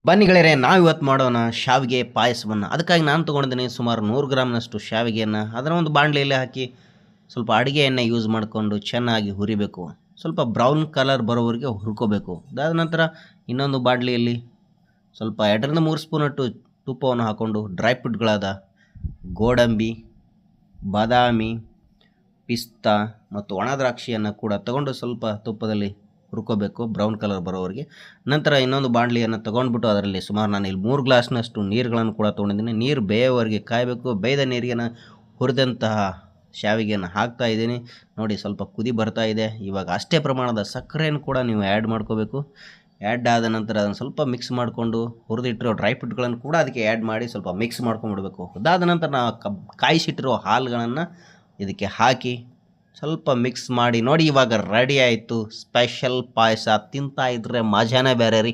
ಬನ್ನಿ ಗೆಳೆಯರೆ, ನಾವು ಇವತ್ತು ಮಾಡೋಣ ಶಾವಿಗೆ ಪಾಯಸವನ್ನು. ಅದಕ್ಕಾಗಿ ನಾನು ತೊಗೊಂಡಿದ್ದೀನಿ ಸುಮಾರು 100 ಗ್ರಾಮ್ನಷ್ಟು ಶಾವಿಗೆಯನ್ನು. ಅದರ ಒಂದು ಬಾಣಲೆಯಲ್ಲಿ ಹಾಕಿ ಸ್ವಲ್ಪ ಅಡುಗೆ ಎಣ್ಣೆ ಯೂಸ್ ಮಾಡಿಕೊಂಡು ಚೆನ್ನಾಗಿ ಹುರಿಬೇಕು. ಸ್ವಲ್ಪ ಬ್ರೌನ್ ಕಲರ್ ಬರೋವರೆಗೆ ಹುರ್ಕೋಬೇಕು. ಅದಾದ ನಂತರ ಇನ್ನೊಂದು ಬಾಣಲೆಯಲ್ಲಿ ಸ್ವಲ್ಪ 2ರಿಂದ 3 ಸ್ಪೂನಷ್ಟು ತುಪ್ಪವನ್ನು ಹಾಕ್ಕೊಂಡು ಡ್ರೈ ಫ್ರೂಟ್ಗಳಾದ ಗೋಡಂಬಿ, ಬಾದಾಮಿ, ಪಿಸ್ತಾ ಮತ್ತು ಒಣ ದ್ರಾಕ್ಷಿಯನ್ನು ಕೂಡ ತಗೊಂಡು ಸ್ವಲ್ಪ ತುಪ್ಪದಲ್ಲಿ ಹುರ್ಕೋಬೇಕು ಬ್ರೌನ್ ಕಲರ್ ಬರೋವರೆಗೆ. ನಂತರ ಇನ್ನೊಂದು ಬಾಣಲಿಯನ್ನು ತೊಗೊಂಡ್ಬಿಟ್ಟು ಅದರಲ್ಲಿ ಸುಮಾರು ನಾನು ಇಲ್ಲಿ 3 ಗ್ಲಾಸ್ನಷ್ಟು ನೀರುಗಳನ್ನು ಕೂಡ ತೊಗೊಂಡಿದ್ದೀನಿ. ನೀರು ಬೇಯೋವರೆಗೆ ಕಾಯಬೇಕು. ಬೇಯ್ದ ನೀರಿಗೆ ಹುರಿದಂತಹ ಶಾವಿಗೆಯನ್ನು ಹಾಕ್ತಾ ಇದ್ದೀನಿ. ನೋಡಿ, ಸ್ವಲ್ಪ ಕುದಿ ಬರ್ತಾ ಇದೆ. ಇವಾಗ ಅಷ್ಟೇ ಪ್ರಮಾಣದ ಸಕ್ಕರೆಯನ್ನು ಕೂಡ ನೀವು ಆ್ಯಡ್ ಮಾಡ್ಕೋಬೇಕು. ಆ್ಯಡ್ ಆದ ನಂತರ ಅದನ್ನು ಸ್ವಲ್ಪ ಮಿಕ್ಸ್ ಮಾಡಿಕೊಂಡು ಹುರಿದಿಟ್ಟಿರೋ ಡ್ರೈ ಫ್ರೂಟ್ಗಳನ್ನು ಕೂಡ ಅದಕ್ಕೆ ಆ್ಯಡ್ ಮಾಡಿ ಸ್ವಲ್ಪ ಮಿಕ್ಸ್ ಮಾಡ್ಕೊಂಡ್ಬಿಡ್ಬೇಕು. ಅದಾದ ನಂತರ ನಾವು ಕಾಯಿಸಿಟ್ಟಿರೋ ಹಾಲುಗಳನ್ನು ಇದಕ್ಕೆ ಹಾಕಿ ಸ್ವಲ್ಪ ಮಿಕ್ಸ್ ಮಾಡಿ ನೋಡಿ. ಇವಾಗ ರೆಡಿ ಆಯಿತು ಸ್ಪೆಷಲ್ ಪಾಯಸ. ತಿಂತಾ ಇದ್ದರೆ ಮಜಾನೇ ಬೇರೆ ರೀ.